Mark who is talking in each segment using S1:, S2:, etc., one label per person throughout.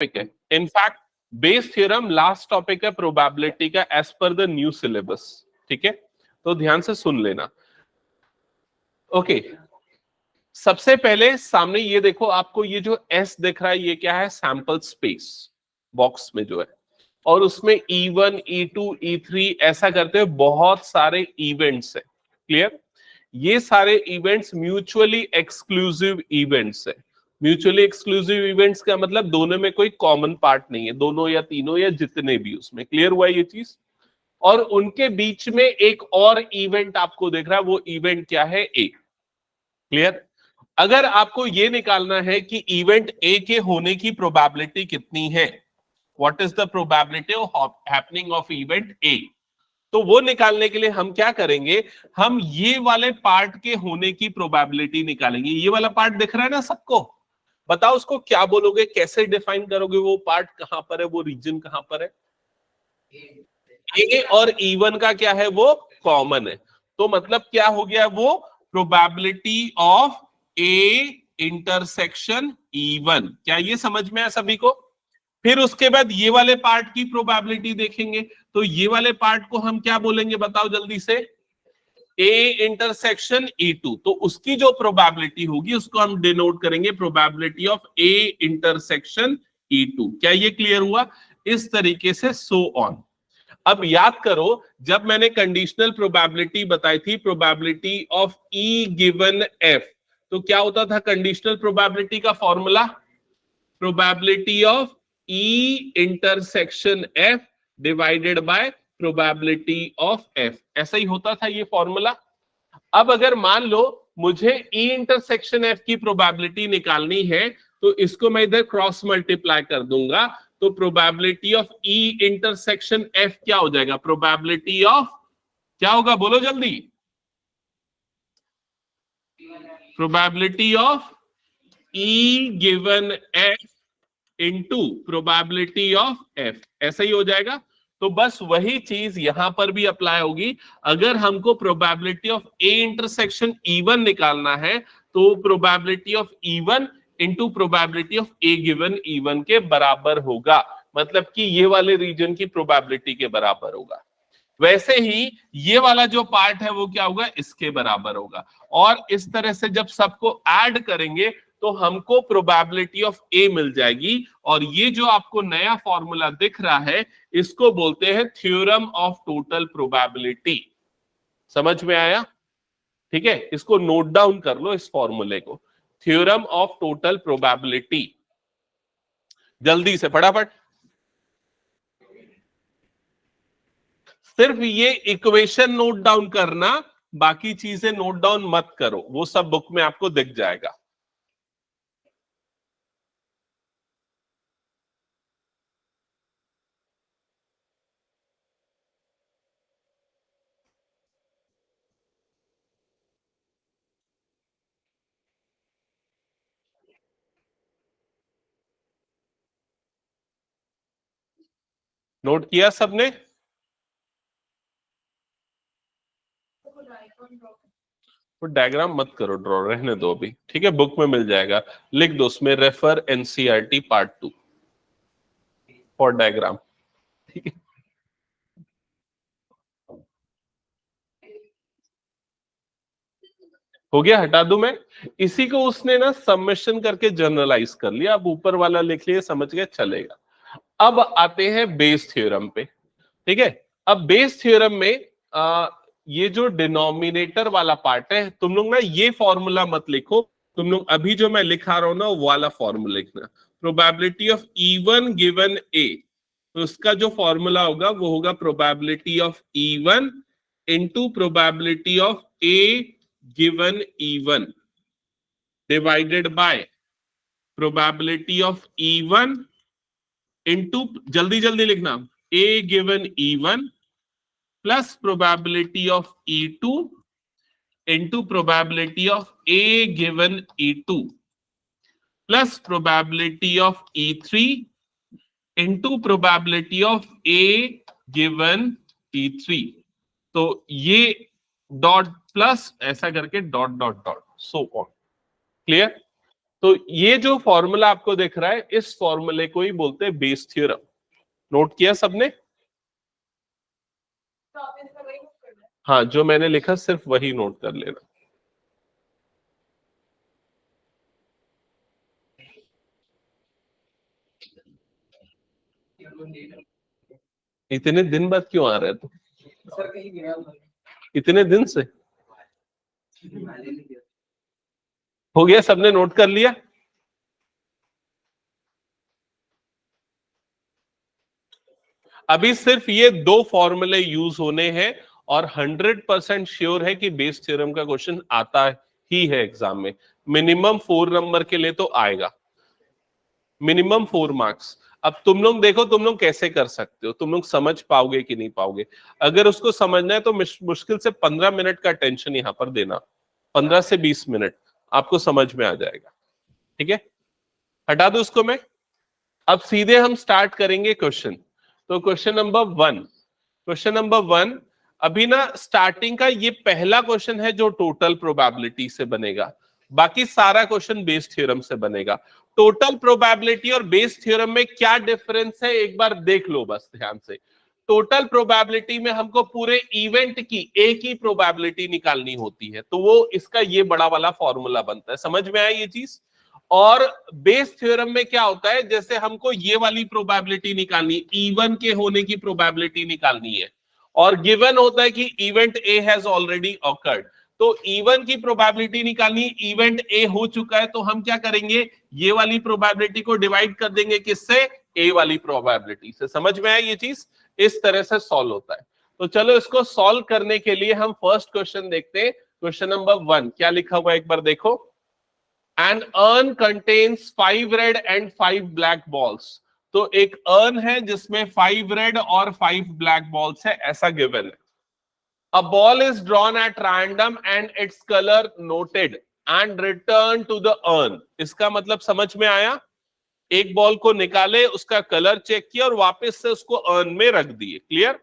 S1: Topic है। In fact Bayes theorem last topic है probability का as per the new syllabus. ठीक है, तो ध्यान से सुन लेना। ओके, सबसे पहले सामने ये देखो, आपको ये जो एस दिख रहा है ये क्या है? सैंपल स्पेस बॉक्स में जो है, और उसमें E1, E2, E3 ऐसा करते हुए बहुत सारे इवेंट्स है। क्लियर? ये सारे इवेंट्स म्यूचुअली एक्सक्लूसिव इवेंट्स है। म्यूचुअली एक्सक्लूसिव इवेंट्स का मतलब दोनों में कोई कॉमन पार्ट नहीं है, दोनों या तीनों या जितने भी उसमें। क्लियर हुआ ये चीज? और उनके बीच में एक और इवेंट आपको दिख रहा है, वो इवेंट क्या है? ए। क्लियर? अगर आपको ये निकालना है कि इवेंट ए के होने की प्रोबेबिलिटी कितनी है, what is the probability of happening of event A, तो वो निकालने के लिए हम क्या करेंगे? हम ये वाले पार्ट के होने की प्रोबेबिलिटी निकालेंगे। ये वाला पार्ट दिख रहा है ना सबको? बताओ उसको क्या बोलोगे, कैसे डिफाइन करोगे? वो पार्ट कहां पर है, वो रीजन कहां पर है? ए और E1 का क्या है? वो कॉमन है। तो मतलब क्या हो गया? वो probability of A intersection E1। क्या ये समझ में आया सभी को? फिर उसके बाद ये वाले पार्ट की प्रोबेबिलिटी देखेंगे, तो ये वाले पार्ट को हम क्या बोलेंगे? बताओ जल्दी से। A intersection E2। तो उसकी जो प्रोबेबिलिटी होगी उसको हम डिनोट करेंगे probability of A intersection E2। क्या ये क्लियर हुआ? इस तरीके से सो ऑन। अब याद करो, जब मैंने कंडीशनल प्रोबेबिलिटी बताई थी, probability of E given F, तो क्या होता था कंडीशनल प्रोबेबिलिटी का formula? Probability of E intersection F divided by probability of F। ऐसा ही होता था ये फॉर्मूला। अब अगर मान लो मुझे E इंटरसेक्शन F की प्रोबेबिलिटी निकालनी है, तो इसको मैं इधर क्रॉस मल्टीप्लाई कर दूंगा, तो probability of E intersection F क्या हो जाएगा? प्रोबेबिलिटी ऑफ क्या होगा? बोलो जल्दी। Probability of E given F into probability of F। ऐसा ही हो जाएगा। तो बस वही चीज यहां पर भी अप्लाई होगी। अगर हमको probability of A intersection E1 निकालना है, तो probability of E1 into probability of A given E1 के बराबर होगा। मतलब कि ये वाले रीजन की प्रोबेबिलिटी के बराबर होगा। वैसे ही ये वाला जो पार्ट है वो क्या होगा? इसके बराबर होगा। और इस तरह से जब सबको ऐड करेंगे तो हमको प्रोबेबिलिटी ऑफ ए मिल जाएगी। और ये जो आपको नया फॉर्मूला दिख रहा है, इसको बोलते हैं थ्योरम ऑफ टोटल प्रोबेबिलिटी। समझ में आया? ठीक है, इसको नोट डाउन कर लो, इस फॉर्मूले को, थ्योरम ऑफ टोटल प्रोबेबिलिटी। जल्दी से फटाफट। सिर्फ ये इक्वेशन नोट डाउन करना, बाकी चीजें नोट डाउन मत करो, वो सब बुक में आपको दिख जाएगा। नोट किया सबने? वो डायग्राम मत करो ड्रॉ, रहने दो अभी। ठीक है, बुक में मिल जाएगा, लिख दो उसमें refer NCERT part 2 for diagram. ठीक है, हो गया, हटा दूं मैं? इसी को उसने ना सबमिशन करके जनरलाइज कर लिया। अब ऊपर वाला लिख लिया, समझ गए, चलेगा। अब आते हैं बेस थ्योरम पे। ठीक है, अब बेस थ्योरम में ये जो डिनोमिनेटर वाला पार्ट है, तुम लोग ना ये फॉर्मूला मत लिखो, तुम लोग अभी जो मैं लिखा रहा हूं ना वो वाला फॉर्मूला लिखना। प्रोबेबिलिटी ऑफ E1 गिवन ए, तो उसका जो फॉर्मूला होगा वो होगा probability of E1 into probability of A given E1 divided by probability of E1 into, जल्दी जल्दी लिखना, A given E1 plus probability of E2 into probability of A given E2 plus probability of E3 into probability of A given E3। तो ये dot plus ऐसा करके dot dot dot so on. Clear? तो ये जो formula आपको दिख रहा है, इस फॉर्मूले को ही बोलते हैं बेस थ्योरम। नोट किया सबने? हाँ, जो मैंने लिखा सिर्फ वही नोट कर लेना। इतने दिन बाद क्यों आ रहे तू? इतने दिन से हो गया? सबने नोट कर लिया? अभी सिर्फ ये दो फॉर्मूले यूज होने हैं और 100% श्योर है कि बेस थ्योरम का क्वेश्चन आता ही है एग्जाम में। मिनिमम 4 नंबर के लिए तो आएगा, मिनिमम 4 मार्क्स। अब तुम लोग देखो, तुम लोग कैसे कर सकते हो, तुम लोग समझ पाओगे कि नहीं पाओगे। अगर उसको समझना है तो मुश्किल से 15 मिनट का टेंशन यहां पर देना, 15 से 20 मिनट, आपको समझ में आ जाएगा। ठीक है, हटा दो उसको मैं। अब सीधे हम स्टार्ट करेंगे क्वेश्चन। तो क्वेश्चन नंबर 1, क्वेश्चन नंबर 1 अभी ना स्टार्टिंग का ये पहला क्वेश्चन है जो टोटल प्रोबेबिलिटी से बनेगा, बाकी सारा क्वेश्चन बेस थ्योरम से बनेगा। टोटल प्रोबेबिलिटी और बेस थ्योरम में क्या डिफरेंस है एक बार देख लो बस ध्यान से। टोटल प्रोबेबिलिटी में हमको पूरे इवेंट की एक ही प्रोबेबिलिटी निकालनी होती है, तो वो इसका ये बड़ा वाला फॉर्मूला बनता है। समझ में आया ये चीज? और बेस थ्योरम में क्या होता है, जैसे हमको ये वाली प्रोबेबिलिटी निकालनी, इवन के होने की प्रोबेबिलिटी निकालनी है, और गिवन होता है कि event A has already awkward, तो इवन की प्रोबेबिलिटी निकालनी, इवेंट ए हो चुका है, तो हम क्या करेंगे, ये वाली प्रोबेबिलिटी को डिवाइड कर देंगे किससे, ए वाली प्रोबेबिलिटी से। समझ में आया ये चीज? इस तरह से सॉल्व होता है। तो चलो इसको सॉल्व करने के लिए हम फर्स्ट क्वेश्चन देखते हैं। क्वेश्चन नंबर 1 क्या लिखा हुआ है एक बार देखो। An urn contains 5 red and 5 black balls. तो एक अर्न है जिसमें 5 रेड और 5 ब्लैक बॉल्स है, ऐसा गिवन है। A ball is drawn at random and its color noted and returned to the urn. इसका मतलब समझ में आया? एक बॉल को निकाले, उसका कलर चेक किया और वापस से उसको अर्न में रख दिए। Clear?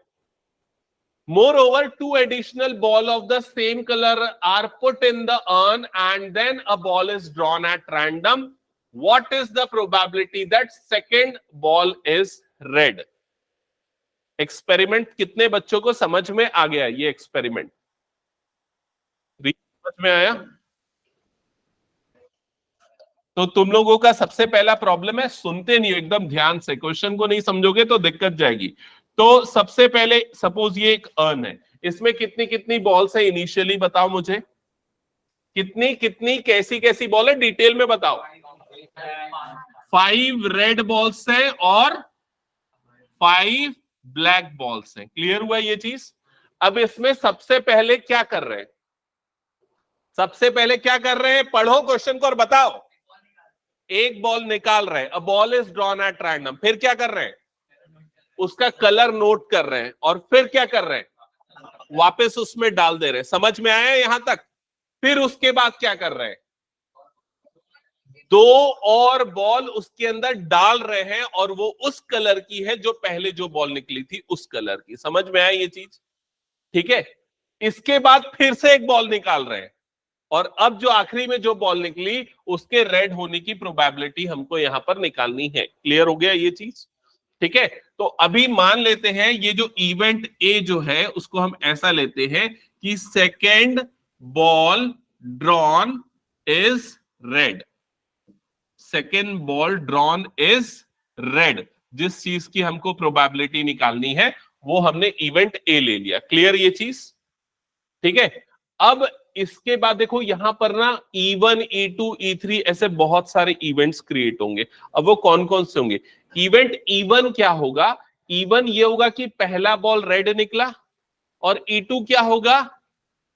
S1: Moreover, 2 additional balls of the same color are put in the urn and then a ball is drawn at random. What is the probability that second ball is red? Experiment कितने बच्चों को समझ में आ गया? ये experiment समझ में आया? तो तुम लोगों का सबसे पहला प्रॉब्लम है, सुनते नहीं हो एकदम ध्यान से, क्वेश्चन को नहीं समझोगे तो दिक्कत जाएगी। तो सबसे पहले सपोज ये एक अर्न है, इसमें कितनी कितनी बॉल्स है इनिशियली बताओ मुझे, कितनी कितनी कैसी कैसी बॉल है डिटेल में बताओ। 5 रेड बॉल्स है और 5 ब्लैक बॉल्स हैं। क्लियर हुआ ये चीज? अब इसमें सबसे पहले क्या कर रहे हैं, सबसे पहले क्या कर रहे हैं, पढ़ो क्वेश्चन को और बताओ। एक बॉल निकाल रहे हैं, a ball is drawn at random, फिर क्या कर रहे हैं, उसका कलर नोट कर रहे हैं, और फिर क्या कर रहे हैं, वापस उसमें डाल दे रहे हैं। समझ में आया यहां तक? फिर उसके बाद क्या कर रहे हैं, 2 और बॉल उसके अंदर डाल रहे हैं और वो उस कलर की है जो पहले जो बॉल निकली थी उस कलर की। समझ में आया ये चीज? ठीक है, इसके बाद फिर से एक बॉल निकाल रहे हैं और अब जो आखिरी में जो बॉल निकली उसके रेड होने की प्रोबेबिलिटी हमको यहां पर निकालनी है। क्लियर हो गया ये चीज? ठीक है, तो अभी मान लेते हैं ये जो इवेंट ए जो है उसको हम ऐसा लेते हैं कि second ball drawn is red, second ball drawn is red. जिस चीज की हमको प्रोबेबिलिटी निकालनी है वो हमने इवेंट ए ले लिया। क्लियर ये चीज? ठीक है, अब इसके बाद देखो यहां पर ना E1 E2 E3 ऐसे बहुत सारे इवेंट्स क्रिएट होंगे। अब वो कौन कौन से होंगे? इवेंट E1 क्या होगा, E1 ये होगा कि पहला बॉल रेड निकला, और E2 क्या होगा,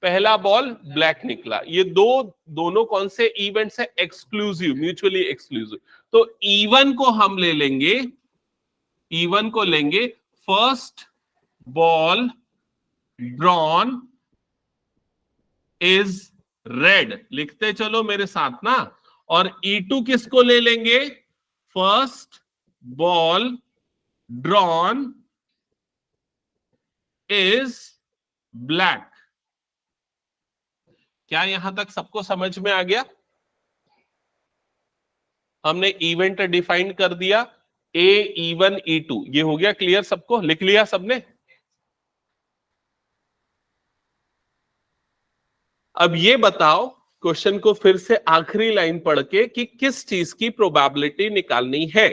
S1: पहला बॉल ब्लैक निकला। ये दोनों कौन से इवेंट्स है, एक्सक्लूसिव, म्यूचुअली एक्सक्लूसिव। तो E1 को हम ले लेंगे, E1 को लेंगे first ball drawn is red, लिखते चलो मेरे साथ ना। और E2 किसको ले लेंगे, first ball drawn is black. क्या यहां तक सबको समझ में आ गया? हमने इवेंट डिफाइन कर दिया A, E1, E2, ये हो गया क्लियर, सबको लिख लिया सबने। अब ये बताओ क्वेश्चन को फिर से आखिरी लाइन पढ़ के कि किस चीज की प्रोबेबिलिटी निकालनी है।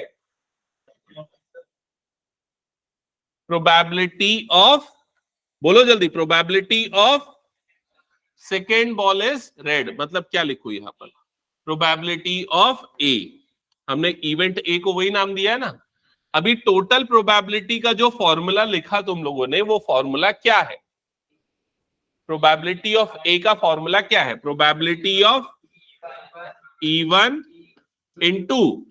S1: प्रोबेबिलिटी ऑफ, बोलो जल्दी, probability of second ball is red, मतलब क्या लिखू यहां पर, प्रोबेबिलिटी ऑफ ए, हमने इवेंट ए को वही नाम दिया है ना। अभी टोटल प्रोबेबिलिटी का जो फॉर्मूला लिखा तुम लोगों ने, वो फॉर्मूला क्या है? प्रोबेबिलिटी ऑफ ए का फॉर्मूला क्या है? Probability of E1 into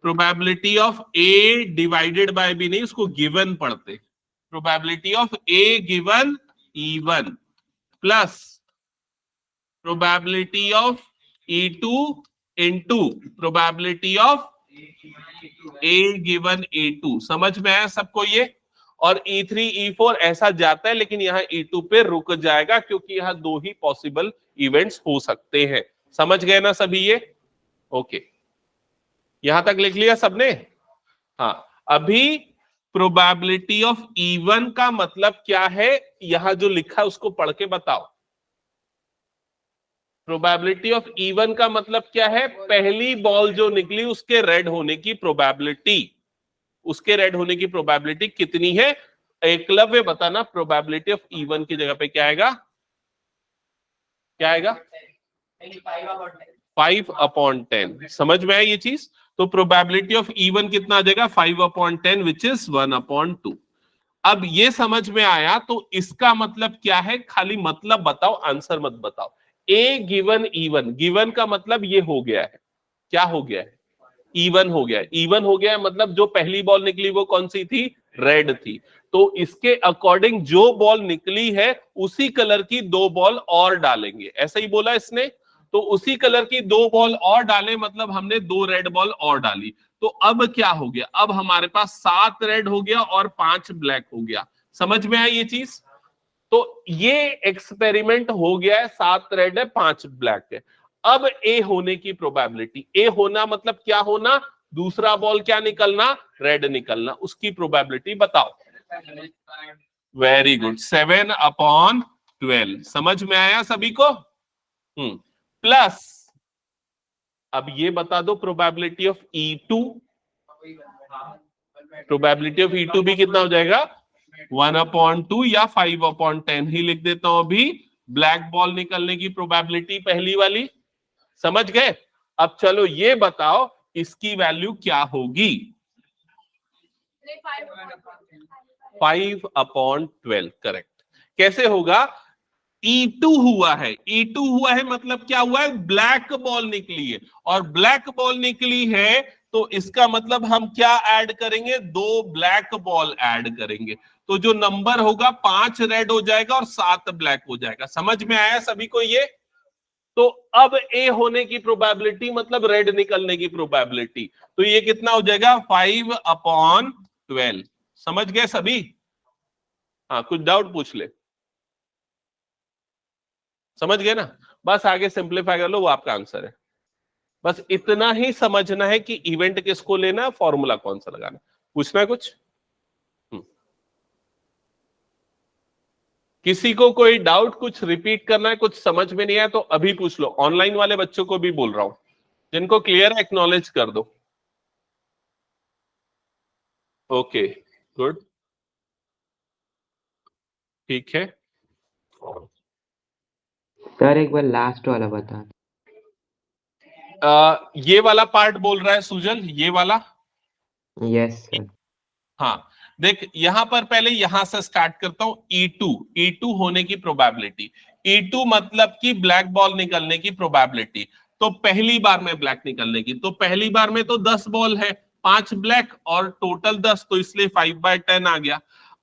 S1: probability of A divided by B नहीं, उसको गिवन पढ़ते, probability of A given E1 plus probability of E2 into probability of A given E2। समझ में आया सबको ये? और E3 E4 ऐसा जाता है, लेकिन यहाँ E2 पे रुक जाएगा क्योंकि यहाँ दो ही पॉसिबल इवेंट्स हो सकते हैं। समझ गए ना सभी ये? ओके, यहां तक लिख लिया सबने? हाँ, अभी प्रोबेबिलिटी ऑफ E1 का मतलब क्या है, यहां जो लिखा है उसको पढ़ के बताओ। प्रोबेबिलिटी ऑफ E1 का मतलब क्या है? पहली बॉल जो निकली उसके रेड होने की प्रोबेबिलिटी, उसके रेड होने की प्रोबेबिलिटी कितनी है? एकलव्य बताना, प्रोबेबिलिटी ऑफ E1 की जगह पे क्या आएगा? क्या आएगा? 5/10। समझ में आया ये चीज? तो प्रोबेबिलिटी ऑफ E1 कितना आ जाएगा? 5/10 विच इज 1/2। अब ये समझ में आया तो इसका मतलब क्या है? खाली मतलब बताओ, आंसर मत बताओ। A गिवन E1, गिवन का मतलब ये हो गया है, क्या हो गया है? E1 हो गया है। E1 हो गया है मतलब जो पहली बॉल निकली वो कौन सी थी? रेड थी। तो इसके अकॉर्डिंग जो बॉल निकली है उसी कलर की दो बॉल और डालेंगे, ऐसा ही बोला इसने। तो उसी कलर की दो बॉल और डाले, मतलब हमने दो रेड बॉल और डाली। तो अब क्या हो गया? अब हमारे पास 7 रेड हो गया और 5 ब्लैक हो गया। समझ में आया ये चीज? तो ये एक्सपेरिमेंट हो गया है, 7 रेड है 5 ब्लैक है। अब ए होने की प्रोबेबिलिटी, ए होना मतलब क्या होना? दूसरा बॉल क्या निकलना? रेड निकलना, उसकी प्रोबेबिलिटी बताओ। Very good, 7/12। समझ में आया सभी को? प्लस अब ये बता दो probability of E2, probability of E2 भी कितना हो जाएगा? 1/2 या 5/10 ही लिख देता हूं अभी। ब्लैक बॉल निकलने की प्रोबेबिलिटी पहली वाली, समझ गए? अब चलो ये बताओ इसकी वैल्यू क्या होगी? 5/12, करेक्ट। कैसे होगा? E2 हुआ है, E2 हुआ है मतलब क्या हुआ है? ब्लैक बॉल निकली है, और ब्लैक बॉल निकली है तो इसका मतलब हम क्या ऐड करेंगे? 2 ब्लैक बॉल ऐड करेंगे, तो जो नंबर होगा 5 रेड हो जाएगा और 7 ब्लैक हो जाएगा। समझ में आया सभी को ये? तो अब ए होने की प्रोबेबिलिटी मतलब रेड निकलने की प्रोबेबिलिटी, तो ये कितना हो जाएगा? 5/12। समझ गए सभी? हाँ, कुछ डाउट पूछ ले। समझ गए ना? बस आगे सिंप्लीफाई कर लो, वो आपका आंसर है। बस इतना ही समझना है कि इवेंट किसको लेना है, फॉर्मूला कौन सा लगाना। पूछना है कुछ? किसी को कोई डाउट, कुछ रिपीट करना है, कुछ समझ में नहीं आया तो अभी पूछ लो। ऑनलाइन वाले बच्चों को भी बोल रहा हूं, जिनको क्लियर है एक्नॉलेज कर दो। ओके, गुड, ठीक है।
S2: सर एक बार लास्ट वाला बता।
S1: ये वाला पार्ट बोल रहा है सुजल, ये वाला?
S2: Yes sir.
S1: हाँ, देख यहां पर पहले यहां से स्टार्ट करता हूं। E2 होने की प्रोबेबिलिटी, E2 मतलब कि ब्लैक बॉल निकलने की प्रोबेबिलिटी। तो पहली बार में ब्लैक निकलने की, तो पहली बार में तो 10 बॉल है, 5 ब्लैक और टोटल 10, तो इसलिए 5/10 आ गया।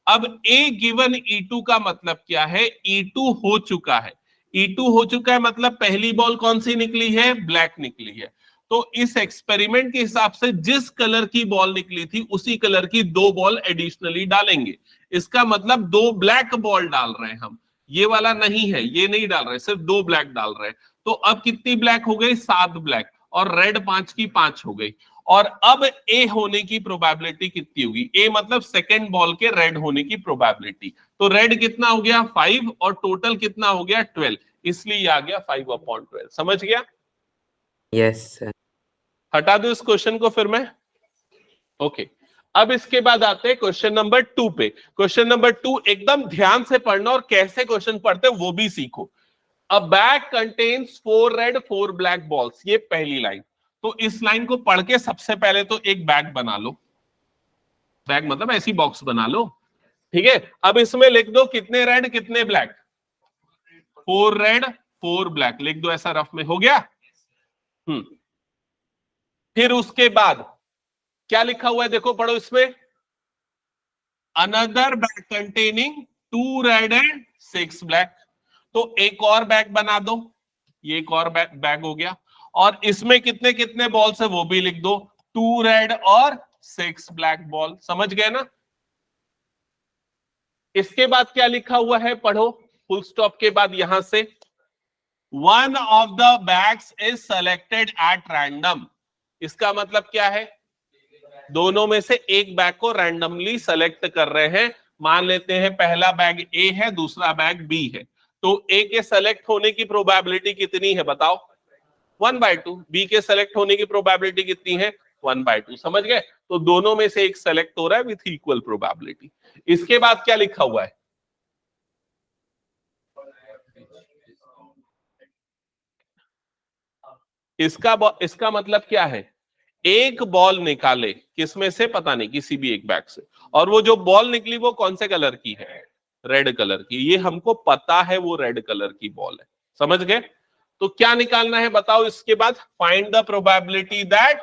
S1: अब A गिवन E2 का मतलब क्या है? E2 हो चुका है, E2 हो चुका है मतलब पहली बॉल कौन सी निकली है? ब्लैक निकली है। तो इस एक्सपेरिमेंट के हिसाब से जिस कलर की बॉल निकली थी उसी कलर की 2 बॉल एडिशनली डालेंगे। इसका मतलब 2 ब्लैक बॉल डाल रहे हैं हम, ये वाला नहीं है, ये नहीं डाल रहे, सिर्फ 2 ब्लैक डाल रहे हैं। तो अब कितनी ब्लैक हो गई? 7 ब्लैक, और रेड 5 की 5 हो गई। और अब ए होने की प्रोबेबिलिटी कितनी होगी? ए मतलब सेकेंड बॉल के रेड होने की प्रोबेबिलिटी। तो रेड कितना हो गया? 5, और टोटल कितना हो गया? 12, इसलिए ये आ गया 5/12। समझ गया?
S2: Yes sir.
S1: हटा दो इस क्वेश्चन को फिर मैं। ओके, अब इसके बाद आते हैं क्वेश्चन नंबर 2 पे। क्वेश्चन नंबर 2 एकदम ध्यान से पढ़ना, और कैसे क्वेश्चन पढ़ते हैं वो भी सीखो। अ bag contains 4 red 4 black balls, ये पहली लाइन। तो इस लाइन को पढ़ के सबसे पहले तो एक बैग बना लो। बैग मतलब ऐसी बॉक्स बना लो, ठीक है। अब इसमें लिख दो कितने रेड कितने ब्लैक। 4 रेड 4 ब्लैक लिख दो, ऐसा रफ में। हो गया? फिर उसके बाद क्या लिखा हुआ है देखो, पढ़ो इसमें। Another bag containing 2 red and 6 black. तो एक और बैग बना दो, ये एक और बैग हो गया। और इसमें कितने कितने बॉल्स है वो भी लिख दो, 2 रेड और 6 ब्लैक बॉल। समझ गए ना? इसके बाद क्या लिखा हुआ है पढ़ो, फुल स्टॉप के बाद यहां से, one of the bags is selected at random. इसका मतलब क्या है? दोनों में से एक बैग को रैंडमली सेलेक्ट कर रहे हैं। मान लेते हैं पहला बैग ए है, दूसरा बैग बी है। तो ए के सेलेक्ट होने की प्रोबेबिलिटी कितनी है बताओ? 1/2। बी के सेलेक्ट होने की प्रोबेबिलिटी कितनी है? 1/2। समझ गए? तो दोनों में से एक सेलेक्ट हो रहा है विथ इक्वल प्रोबेबिलिटी। इसके बाद क्या लिखा हुआ है? इसका मतलब क्या है? एक बॉल निकाले, किसमें से? पता नहीं, किसी भी एक बैग से। और वो जो बॉल निकली वो कौन से कलर की है? रेड कलर की। ये हमको पता है वो रेड कलर की बॉल है। समझ गए? तो क्या निकालना है बताओ इसके बाद? Find the probability that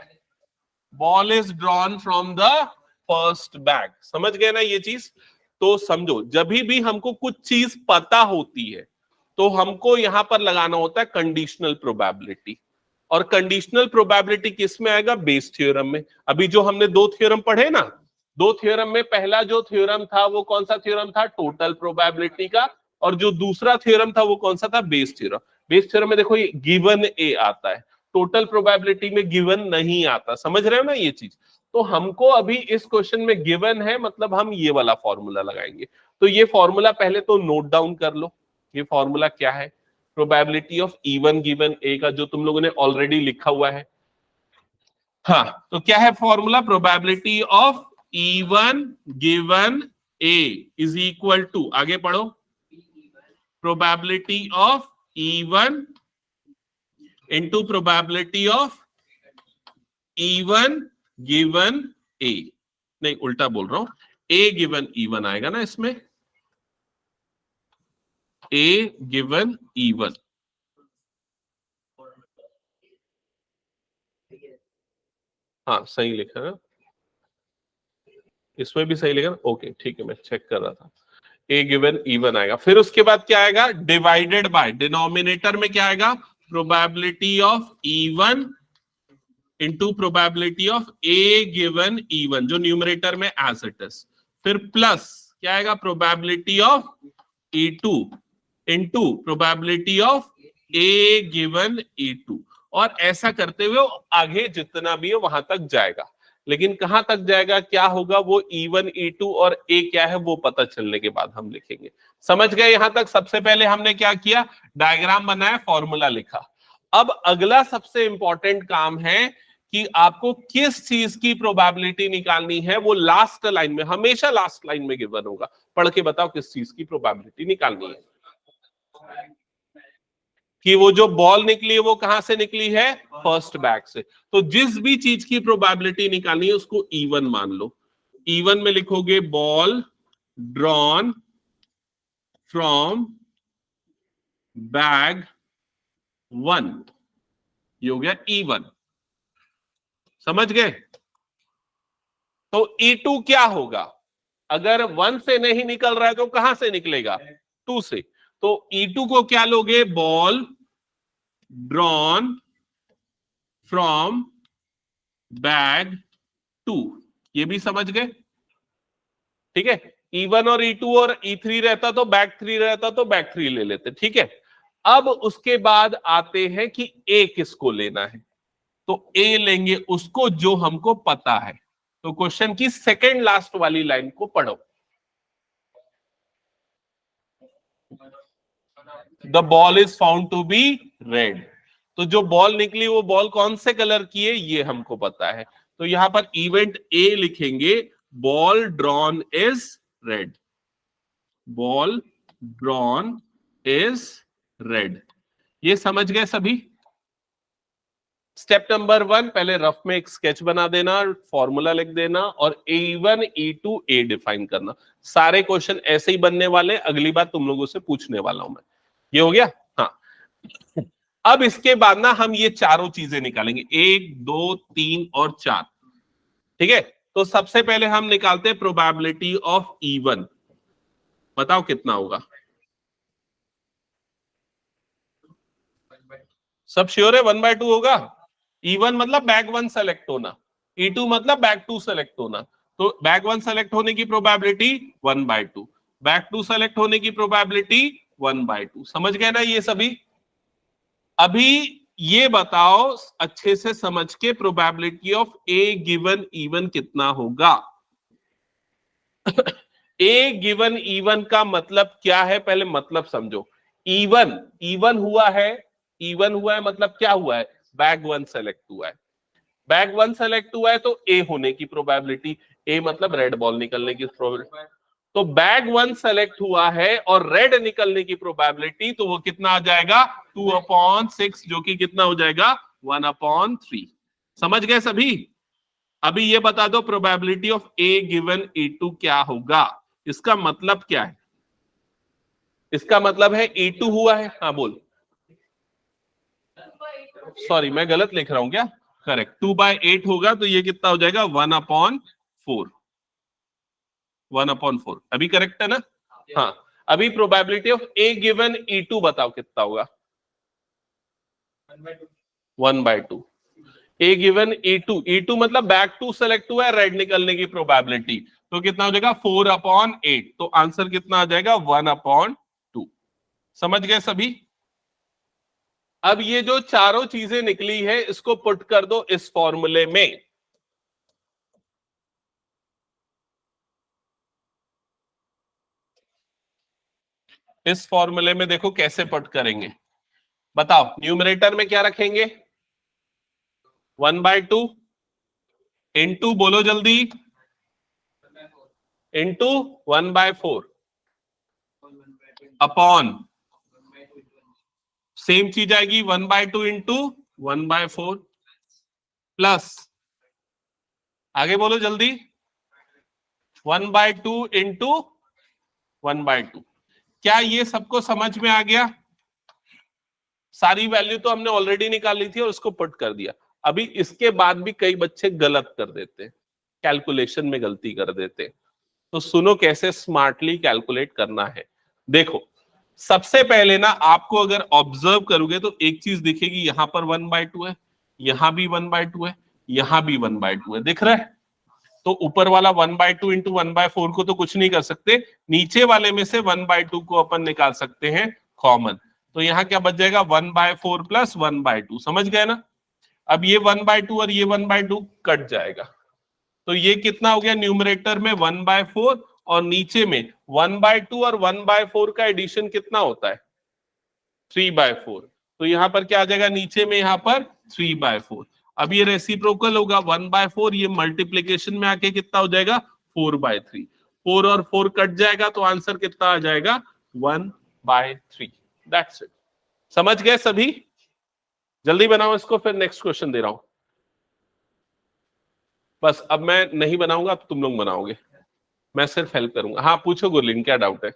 S1: ball is drawn from the first bag. समझ गए ना ये चीज? तो समझो, जब भी हमको कुछ चीज पता होती है तो हमको यहां पर लगाना होता है कंडीशनल प्रोबेबिलिटी। और कंडीशनल प्रोबेबिलिटी किस में आएगा? बेस थ्योरम में। अभी जो हमने 2 थ्योरम पढ़े ना, 2 थ्योरम में पहला जो थ्योरम था वो कौन सा थ्योरम था? टोटल प्रोबेबिलिटी का। और जो दूसरा थ्योरम था वो कौन सा था? Bayes theorem. बेस थ्योरम में देखो ये गिवन ए आता है, टोटल प्रोबेबिलिटी में गिवन नहीं आता। समझ रहे हो ना ये चीज? तो हमको अभी इस क्वेश्चन में गिवन है, मतलब हम ये वाला फॉर्मूला लगाएंगे। तो ये फॉर्मूला पहले तो नोट डाउन कर लो। ये फॉर्मूला क्या है? प्रोबेबिलिटी ऑफ इवन गिवन ए का, जो तुम लोगों ने ऑलरेडी लिखा हुआ है। हाँ, तो क्या है formula? Probability of E one given A is equal to, आगे पढ़ो, probability of E one into probability of E one given A. नहीं, उल्टा बोल रहा हूं, ए गिवन इवन आएगा ना इसमें, ए गिवन इवन। हाँ सही लिखा है, इसमें भी सही लिखा ना? ओके ठीक है, मैं चेक कर रहा था। ए गिवन इवन आएगा। फिर उसके बाद क्या आएगा? डिवाइडेड बाय, डिनोमिनेटर में क्या आएगा? Probability of E one into probability of A given even, जो न्यूमरेटर में एज इट इज। फिर प्लस क्या आएगा? Probability of E2 into probability of A given E2। और ऐसा करते हुए आगे जितना भी है वहां तक जाएगा। लेकिन कहां तक जाएगा, क्या होगा, वो E1 E2 और ए क्या है वो पता चलने के बाद हम लिखेंगे। समझ गए यहां तक? सबसे पहले हमने क्या किया? डायग्राम बनाया, फॉर्मूला लिखा। अब अगला सबसे इंपॉर्टेंट काम है कि आपको किस चीज की प्रोबेबिलिटी निकालनी है। वो लास्ट लाइन में, हमेशा लास्ट लाइन में गिवन होगा। पढ़ के बताओ किस चीज की प्रोबेबिलिटी निकालनी है। कि वो जो बॉल निकली है वो कहां से निकली है? फर्स्ट बैग से। तो जिस भी चीज की प्रोबेबिलिटी निकालनी है उसको E1 मान लो। E1 में लिखोगे बॉल ड्रॉन फ्रॉम बैग 1, ये हो गया E1। समझ गए? तो E2 क्या होगा? अगर 1 से नहीं निकल रहा है तो कहां से निकलेगा? 2 से। तो E2 को क्या लोगे? Ball drawn from bag 2। ये भी समझ गए? ठीक है। E1 और E2 और E3 रहता तो बैग 3 रहता तो बैग 3 ले लेते। ठीक है। अब उसके बाद आते हैं कि ए किसको लेना है, तो ए लेंगे उसको जो हमको पता है। तो क्वेश्चन की सेकेंड लास्ट वाली लाइन को पढ़ो। The ball is found to be red. तो जो बॉल निकली वो बॉल कौन से कलर की है ये हमको पता है। तो यहां पर इवेंट ए लिखेंगे, ball drawn is red, ball drawn is red. ये समझ गए सभी। स्टेप नंबर 1, पहले रफ में एक स्केच बना देना, फॉर्मूला लिख देना और E1 E2 ए डिफाइन करना। सारे क्वेश्चन ऐसे ही बनने वाले, अगली बार तुम लोगों से पूछने वाला हूं मैं। ये हो गया। हाँ, अब इसके बाद ना हम ये चारों चीजें निकालेंगे, 1 2 3 और 4। ठीक है, तो सबसे पहले हम निकालते हैं प्रोबेबिलिटी ऑफ E1। बताओ कितना होगा। सब श्योर है 1/2 होगा। E1 मतलब बैग 1 सेलेक्ट होना, E2 मतलब बैग 2 सेलेक्ट होना। तो बैग 1 सेलेक्ट होने की प्रोबेबिलिटी 1/2, बैग 2 सेलेक्ट होने की प्रोबेबिलिटी 1/2। समझ गए ना ये सभी। अभी ये बताओ अच्छे से समझ के, probability of A given E1 कितना होगा। ए गिवन E1 का मतलब क्या है, पहले मतलब समझो। E1 हुआ है, E1 हुआ है मतलब क्या हुआ है, बैग 1 सेलेक्ट हुआ है। बैग 1 सेलेक्ट हुआ है तो ए होने की प्रोबेबिलिटी, ए मतलब रेड बॉल निकलने की प्रोबेबिलिटी। तो बैग 1 सेलेक्ट हुआ है और रेड निकलने की प्रोबेबिलिटी, तो वो कितना आ जाएगा 2/6, जो कि कितना हो जाएगा 1/3। समझ गए सभी। अभी ये बता दो probability of A given E2 क्या होगा। इसका मतलब क्या है, इसका मतलब है E2 हुआ है। हाँ बोल, सॉरी मैं गलत लिख रहा हूं क्या, करेक्ट, 2/8 होगा तो ये कितना हो जाएगा 1/4, 1/4। अभी करेक्ट है ना। हाँ, अभी probability of A given E2 बताओ कितना होगा। 1/2। ए गिवन E2 मतलब बैक 2 सेलेक्ट हुआ है, रेड निकलने की प्रोबेबिलिटी, तो कितना हो जाएगा 4/8। तो आंसर कितना आ जाएगा 1/2। समझ गए सभी। अब ये जो चारों चीजें निकली है इसको पुट कर दो इस फॉर्मूले में। इस फॉर्मूले में देखो कैसे पुट करेंगे, बताओ। न्यूमरेटर में क्या रखेंगे 1/2 इंटू, बोलो जल्दी, इंटू 1/4 अपॉन, सेम चीज आएगी 1/2 इंटू 1/4 प्लस, आगे बोलो जल्दी, 1/2 इंटू 1/2। क्या ये सबको समझ में आ गया। सारी वैल्यू तो हमने ऑलरेडी निकाल ली थी और उसको पुट कर दिया। अभी इसके बाद भी कई बच्चे गलत कर देते हैं, कैलकुलेशन में गलती कर देते हैं। तो सुनो कैसे स्मार्टली कैलकुलेट करना है। देखो सबसे पहले ना आपको अगर ऑब्जर्व करोगे तो एक चीज दिखेगी, यहां पर 1/2 है, यहां भी 1/2 है, यहां भी 1/2 है, दिख रहा है। तो ऊपर वाला 1/2 इंटू 1/4 को तो कुछ नहीं कर सकते, नीचे वाले में से 1/2 को अपन निकाल सकते हैं कॉमन। तो यहां क्या बच जाएगा 1/4 प्लस 1/2। समझ गए ना। अब ये 1/2 और ये 1/2 कट जाएगा, तो ये कितना हो गया न्यूमरेटर में 1/4 और नीचे में 1/2 और 1/4 का एडिशन कितना होता है 3/4। तो यहां पर क्या आ जाएगा नीचे में, यहां पर 3/4। अब ये रेसिप्रोकल होगा 1/4, ये मल्टीप्लीकेशन में आके कितना हो जाएगा 4/3। 4 और 4 कट जाएगा तो आंसर कितना आ जाएगा 1/3। That's it. समझ गए सभी। जल्दी बनाओ इसको, फिर नेक्स्ट क्वेश्चन दे रहा हूं। बस अब मैं नहीं बनाऊंगा, अब तुम लोग बनाओगे, मैं सिर्फ हेल्प करूंगा। हाँ पूछो गुरलीन, क्या डाउट है।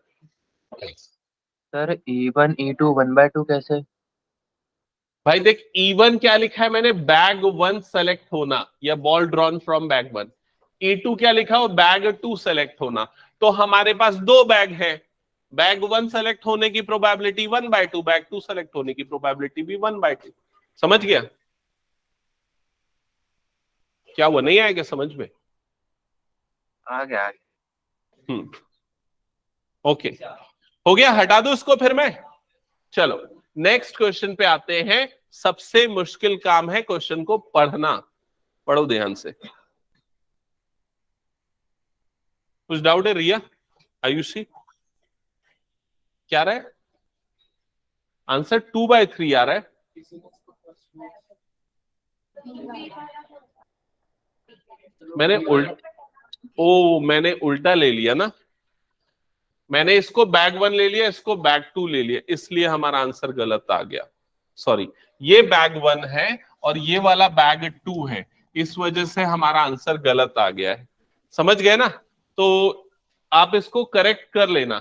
S3: सर E1 E2 1/2 कैसे?
S1: भाई देख E1 क्या लिखा है मैंने, बैग 1 सेलेक्ट होना या ball drawn from bag 1। E2 क्या लिखा हो, बैग 2 सेलेक्ट होना। तो हमारे पास दो बैग है, बैग 1 सेलेक्ट होने की प्रोबेबिलिटी 1/2, बैग 2 सेलेक्ट होने की प्रोबेबिलिटी भी 1/2। समझ गया। क्या हुआ, नहीं आएगा समझ में।
S3: आ गया।
S1: ओके, हो गया, हटा दो इसको फिर मैं। चलो नेक्स्ट क्वेश्चन पे आते हैं। सबसे मुश्किल काम है क्वेश्चन को पढ़ना। पढ़ो ध्यान से। कुछ डाउट है रिया, आयुषी? क्या रहा है आंसर? 2/3 आ रहा है। मैंने उल्टा ले लिया ना। मैंने इसको बैग 1 ले लिया, इसको बैग 2 ले लिया, इसलिए हमारा आंसर गलत आ गया। सॉरी, ये बैग 1 है और ये वाला बैग 2 है, इस वजह से हमारा आंसर गलत आ गया है। समझ गए ना? तो आप इसको करेक्ट कर लेना।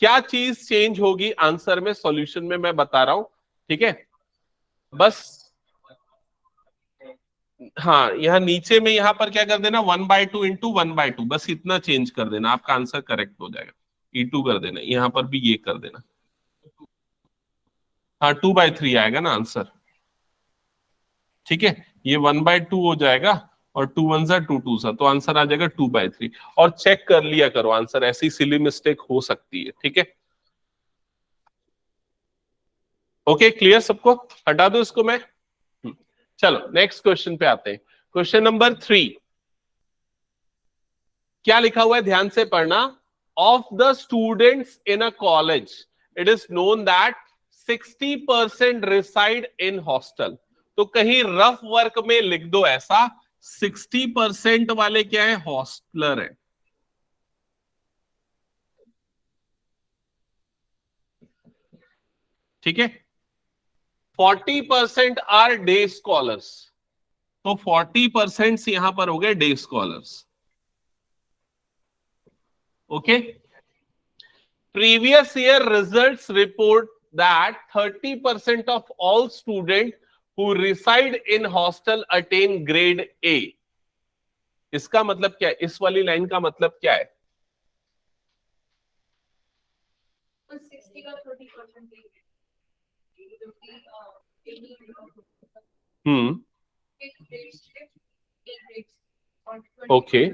S1: क्या चीज चेंज होगी आंसर में, सॉल्यूशन में, मैं बता रहा हूं। ठीक है, बस हाँ, यहाँ नीचे में यहाँ पर क्या कर देना, 1/2 इंटू 1/2, बस इतना चेंज कर देना, आपका आंसर करेक्ट हो जाएगा। E2 कर देना, यहाँ पर भी ये कर देना। हाँ, 2/3 आएगा ना आंसर। ठीक है, ये 1/2 हो जाएगा और 2 1 सा 2 2 सा, तो आंसर आ जाएगा 2/3। और चेक कर लिया करो आंसर, ऐसी सिली मिस्टेक हो सकती है। ठीक है, ओके, क्लियर सबको? हटा दो इसको मैं। चलो नेक्स्ट क्वेश्चन पे आते हैं। क्वेश्चन नंबर 3 क्या लिखा हुआ है, ध्यान से पढ़ना। Of the students in a college it is known that 60% reside in hostel. तो कहीं रफ वर्क में लिख दो ऐसा, 60% वाले क्या है, हॉस्टलर है। ठीक है, 40% आर डे स्कॉलर्स, तो 40% यहां पर हो गए day scholars. Okay, previous year results report that 30% of all students who reside in hostel attain grade A। इसका मतलब क्या है, इस वाली लाइन का मतलब क्या है?
S4: 60 का 30%
S1: ओके,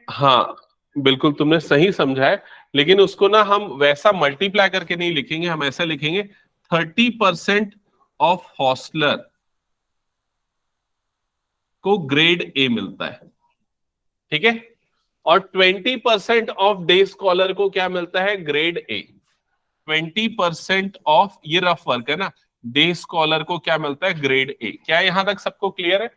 S1: हाँ बिल्कुल तुमने सही समझा है, लेकिन उसको ना हम वैसा मल्टीप्लाई करके नहीं लिखेंगे, हम ऐसा लिखेंगे 30% ऑफ हॉस्टलर को ग्रेड ए मिलता है। ठीक है, और 20% ऑफ डे स्कॉलर को क्या मिलता है, ग्रेड ए। 20% ऑफ, ये रफ वर्क है ना, डे स्कॉलर को क्या मिलता है, ग्रेड ए। क्या यहां तक सबको क्लियर है?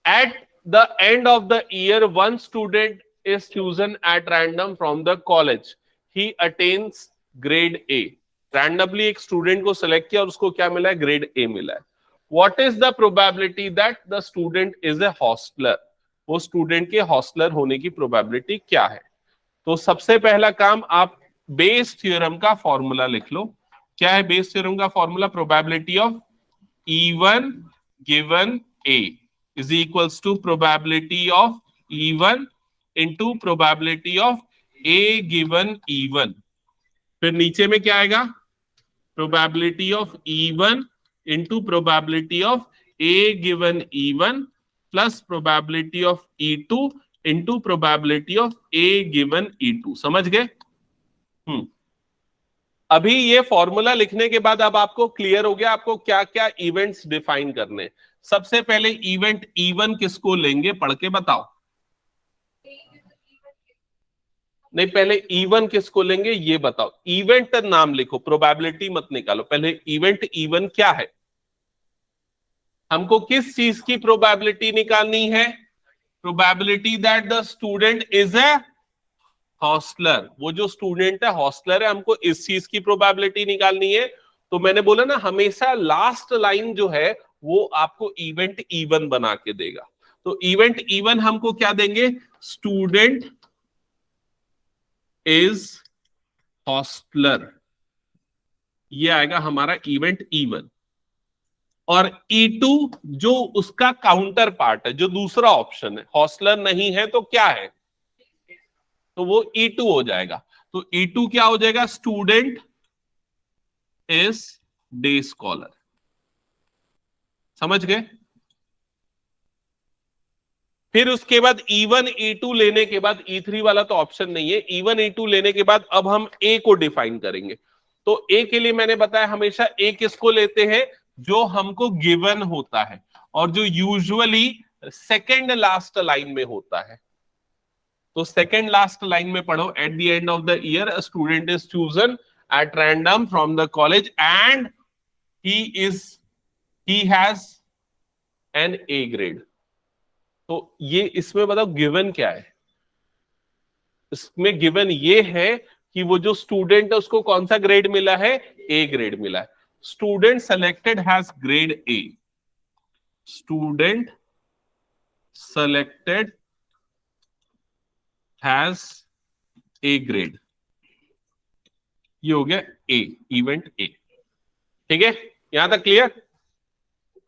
S1: At the end of the year, one student is chosen at random from the college. He attains grade A. Randomly एक स्टूडेंट को सिलेक्ट किया और उसको क्या मिला है, ग्रेड ए मिला है। What is the probability that the student is a hostler? वो स्टूडेंट के हॉस्टलर होने की प्रोबेबिलिटी क्या है? तो सबसे पहला काम, आप बेस थ्योरम का फॉर्मूला लिख लो। क्या है बेस थ्योरम का formula? Probability of E1 given A is equals to probability of E1 into probability of A given E1। फिर नीचे में क्या आएगा, probability of E1 into probability of A given E1 plus probability of E2 into probability of A given E2। समझ गए? अभी ये formula लिखने के बाद अब आपको क्लियर हो गया आपको क्या क्या इवेंट्स डिफाइन करने। सबसे पहले इवेंट E1 किसको लेंगे, पढ़ के बताओ। नहीं, पहले E1 किसको लेंगे ये बताओ। इवेंट नाम लिखो, प्रोबेबिलिटी मत निकालो, पहले इवेंट E1 क्या है। हमको किस चीज की प्रोबेबिलिटी निकालनी है? Probability that the student is a hosteller. वो जो स्टूडेंट है हॉस्टलर है, हमको इस चीज की प्रोबेबिलिटी निकालनी है। तो मैंने बोला ना, हमेशा लास्ट लाइन जो है वो आपको इवेंट E1 बना के देगा। तो इवेंट E1 हमको क्या देंगे, स्टूडेंट इज हॉस्टलर, ये आएगा हमारा इवेंट E1। और E2 जो उसका काउंटर पार्ट है, जो दूसरा ऑप्शन है, हॉस्टलर नहीं है तो क्या है, तो वो E2 हो जाएगा। तो E2 क्या हो जाएगा, स्टूडेंट इज डे स्कॉलर। समझ गए? फिर उसके बाद E1 E2 लेने के बाद E3 वाला तो ऑप्शन नहीं है। E1 E2 लेने के बाद अब हम A को डिफाइन करेंगे। तो ए के लिए मैंने बताया हमेशा ए किसको लेते हैं, जो हमको गिवन होता है और जो यूजुअली सेकेंड लास्ट लाइन में होता है। तो सेकेंड लास्ट लाइन में पढ़ो, at the end of the year a student is chosen at random from the college and he has an A grade. तो ये इसमें बताओ गिवन क्या है, इसमें गिवन ये है कि वो जो स्टूडेंट है उसको कौन सा ग्रेड मिला है, ए ग्रेड मिला है। Student selected has grade A, student selected has A grade, ये हो गया ए, इवेंट ए। ठीक है, यहां तक क्लियर।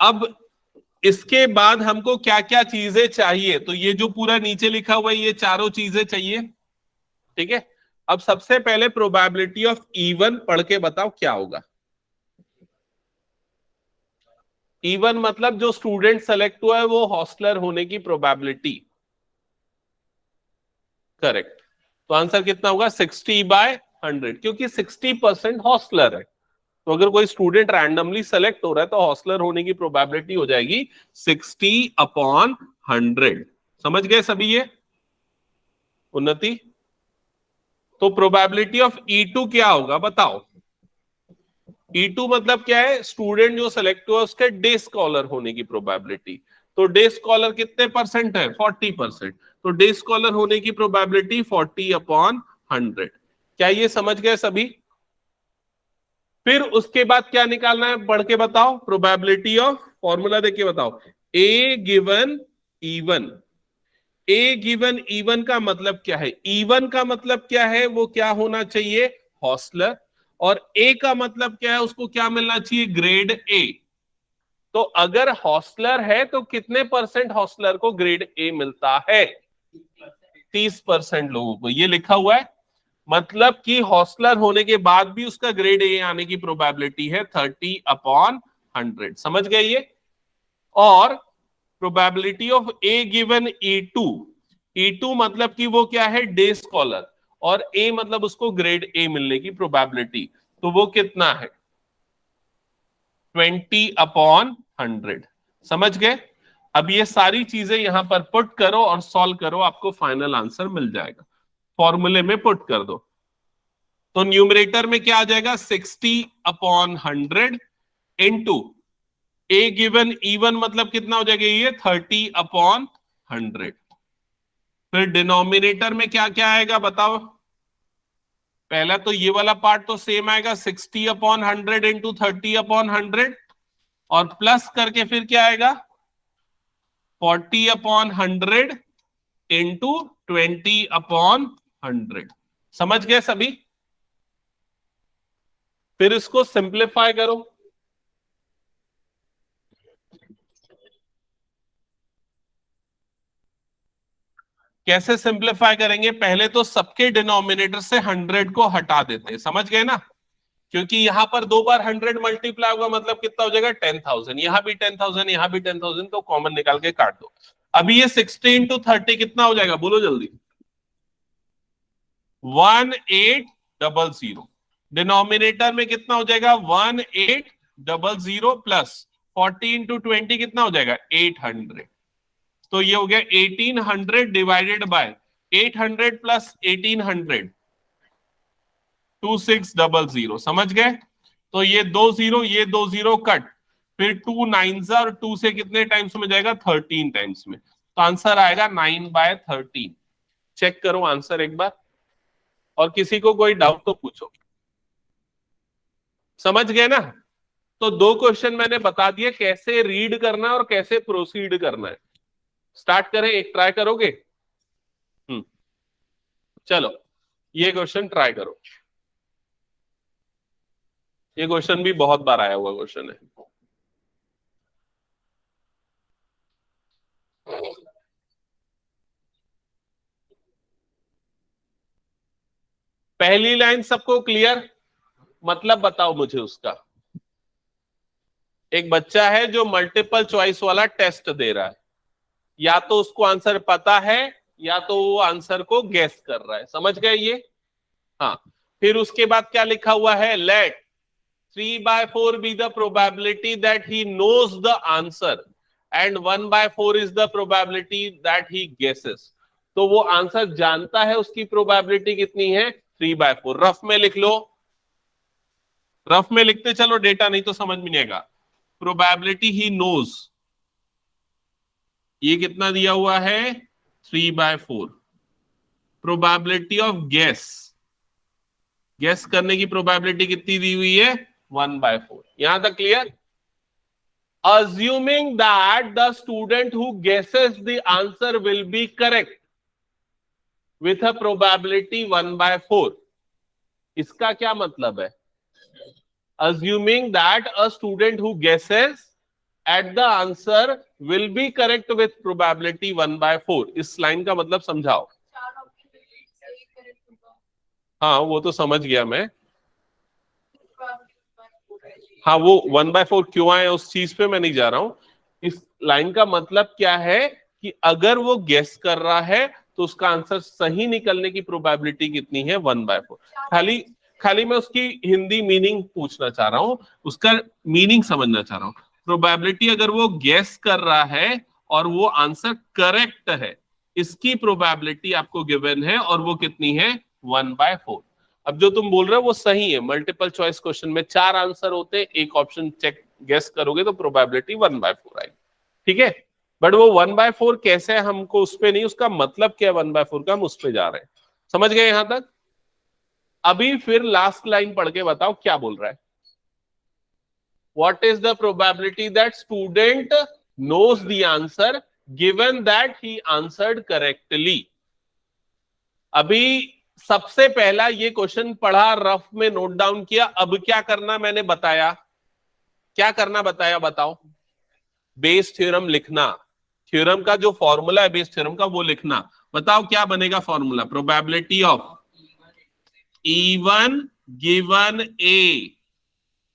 S1: अब इसके बाद हमको क्या क्या चीजें चाहिए, तो ये जो पूरा नीचे लिखा हुआ है ये चारों चीजें चाहिए। ठीक है, अब सबसे पहले प्रोबेबिलिटी ऑफ इवन पढ़ के बताओ क्या होगा। इवन मतलब जो स्टूडेंट सेलेक्ट हुआ है वो हॉस्टलर होने की प्रोबेबिलिटी। करेक्ट, तो आंसर कितना होगा 60/100, क्योंकि 60% हॉस्टलर है। तो अगर कोई स्टूडेंट रैंडमली सेलेक्ट हो रहा है तो हॉस्टलर होने की प्रोबेबिलिटी हो जाएगी 60/100। समझ गए सभी ये उन्नति। तो प्रोबेबिलिटी ऑफ E2 क्या होगा बताओ। E2 मतलब क्या है, स्टूडेंट जो सेलेक्ट हुआ उसके डे स्कॉलर होने की प्रोबेबिलिटी। तो डे स्कॉलर कितने परसेंट है, 40%। तो डे स्कॉलर होने की प्रोबेबिलिटी 40/100। क्या ये समझ गए सभी। फिर उसके बाद क्या निकालना है, पढ़ के बताओ। प्रोबेबिलिटी ऑफ, फॉर्मूला देख के बताओ, ए गिवन इवन। ए गिवन इवन का मतलब क्या है, इवन का मतलब क्या है, वो क्या होना चाहिए, हॉस्टलर। और ए का मतलब क्या है, उसको क्या मिलना चाहिए, ग्रेड ए। तो अगर हॉस्टलर है तो कितने परसेंट हॉस्टलर को ग्रेड ए मिलता है, 30% लोगों को। ये लिखा हुआ है, मतलब कि हॉस्टलर होने के बाद भी उसका ग्रेड ए आने की प्रोबेबिलिटी है 30/100। समझ गए ये। और probability of A given E2, E2 मतलब कि वो क्या है, डे स्कॉलर, और ए मतलब उसको ग्रेड ए मिलने की प्रोबेबिलिटी। तो वो कितना है, 20/100। समझ गए। अब ये सारी चीजें यहां पर पुट करो और सॉल्व करो, आपको फाइनल आंसर मिल जाएगा। फॉर्मूले में पुट कर दो। तो न्यूमरेटर में क्या आ जाएगा, 60/100 इंटू ए गिवन इवन मतलब कितना हो जाएगा, ये 30/100। फिर डिनोमिनेटर में क्या क्या आएगा बताओ। पहला तो ये वाला पार्ट तो सेम आएगा, 60/100 इंटू 30/100, और प्लस करके फिर क्या आएगा, 40/100 इंटू 20/100। समझ गए सभी। फिर इसको सिंप्लीफाई करो। कैसे सिंप्लीफाई करेंगे, पहले तो सबके डिनोमिनेटर से 100 को हटा देते हैं। समझ गए ना, क्योंकि यहां पर 2 बार 100 मल्टीप्लाई होगा, मतलब कितना हो जाएगा 10,000। यहां भी 10,000, यहां भी 10,000, तो कॉमन निकाल के काट दो। अभी ये 60 इंटू 30 कितना हो जाएगा, बोलो जल्दी, 1800। डिनोमिनेटर में कितना हो जाएगा, 1800 प्लस 40 इंटू 20 कितना हो जाएगा, 800। तो ये हो गया 1800 डिवाइडेड बाय 800 प्लस 1800, 2600। समझ गए। तो ये 2 0 कट, फिर 2 9 और 2 से कितने टाइम्स में जाएगा, 13 टाइम्स में। तो आंसर आएगा 9/13। चेक करो आंसर एक बार, और किसी को कोई डाउट तो पूछो। समझ गए ना। तो 2 क्वेश्चन मैंने बता दिए कैसे रीड करना है और कैसे प्रोसीड करना है। स्टार्ट करें, एक ट्राई करोगे। चलो ये क्वेश्चन ट्राई करो। ये क्वेश्चन भी बहुत बार आया हुआ क्वेश्चन है। पहली लाइन सबको क्लियर, मतलब बताओ मुझे उसका। एक बच्चा है जो मल्टीपल चॉइस वाला टेस्ट दे रहा है, या तो उसको आंसर पता है या तो वो आंसर को गेस कर रहा है। समझ गए ये। हाँ, फिर उसके बाद क्या लिखा हुआ है, late 3/4 be the probability that he knows the answer and 1/4 is the probability that he guesses. तो वो आंसर जानता है, उसकी प्रोबेबिलिटी कितनी है, 3/4। रफ में लिख लो, रफ में लिखते चलो, डेटा नहीं तो समझ में नहीं आएगा। प्रोबेबिलिटी ही नोज, ये कितना दिया हुआ है, 3/4। प्रोबेबिलिटी ऑफ गेस, गेस करने की प्रोबेबिलिटी कितनी दी हुई है, 1/4। यहां तक clear? Assuming that the student who guesses the answer will be correct with a probability 1/4, इसका क्या मतलब है? Assuming that a student who guesses at the answer will be correct with probability 1/4, इस लाइन का मतलब समझाओ।
S4: चार ऑप्शन में से एक करेक्ट होगा।
S1: हाँ वो तो समझ गया मैं, हाँ वो 1/4 क्यों आए उस चीज पे मैं नहीं जा रहा हूं। इस लाइन का मतलब क्या है कि अगर वो गेस कर रहा है तो उसका आंसर सही निकलने की प्रोबेबिलिटी कितनी है, 1/4। खाली मैं उसकी हिंदी मीनिंग पूछना चाह रहा हूं, उसका मीनिंग समझना चाह रहा हूं। प्रोबेबिलिटी अगर वो गेस कर रहा है और वो आंसर करेक्ट है, इसकी प्रोबेबिलिटी आपको गिवन है और वो कितनी है, 1/4। अब जो तुम बोल रहे हो वो सही है। मल्टीपल चॉइस क्वेश्चन में 4 आंसर होते हैं, एक ऑप्शन चेक गेस करोगे तो प्रोबेबिलिटी 1/4 आएगी, ठीक है। बट वो 1/4 कैसे है हमको उस पे नहीं, उसका मतलब क्या है 1/4 का, हम उस पे जा रहे हैं। समझ गए यहां तक? अभी फिर लास्ट लाइन पढ़ के बताओ क्या बोल रहा है। What is the probability that student knows the answer given that he answered correctly. अभी सबसे पहला ये क्वेश्चन पढ़ा, रफ में नोट डाउन किया। अब क्या करना मैंने बताया, क्या करना बताया बताओ। बेस थ्योरम लिखना, थ्योरम का जो फॉर्मूला है बेस थ्योरम का वो लिखना। बताओ क्या बनेगा formula, probability of E1 given A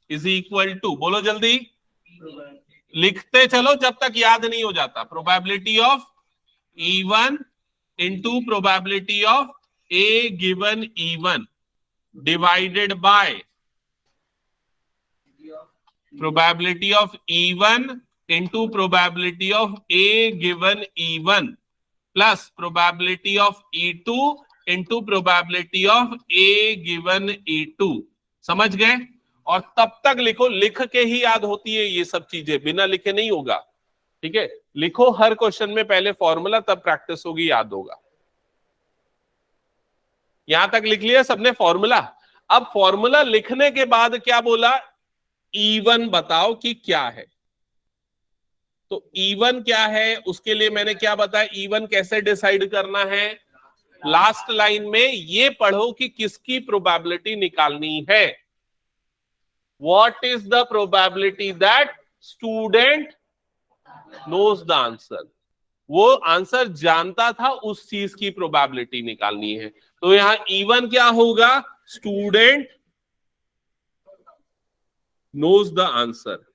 S1: is equal to, बोलो जल्दी, लिखते चलो जब तक याद नहीं हो जाता। Probability of E1 into probability of A given E1 divided by probability of E1 into probability of A given E1 plus probability of E2 into probability of A given E2। समझ गए? और तब तक लिखो, लिख के ही याद होती है ये सब चीजें, बिना लिखे नहीं होगा, ठीक है। लिखो हर क्वेश्चन में पहले फॉर्मूला, तब प्रैक्टिस होगी, याद होगा। यहां तक लिख लिया सबने फॉर्मूला। अब फॉर्मूला लिखने के बाद क्या बोला, E1 बताओ कि क्या है। तो E1 क्या है, उसके लिए मैंने क्या बताया, E1 कैसे डिसाइड करना है। लास्ट लाइन में ये पढ़ो कि किसकी प्रोबेबिलिटी निकालनी है। What is the probability that student knows the answer, वो आंसर जानता था, उस चीज की प्रोबेबिलिटी निकालनी है। तो यहां E1 क्या होगा, स्टूडेंट नोज द आंसर।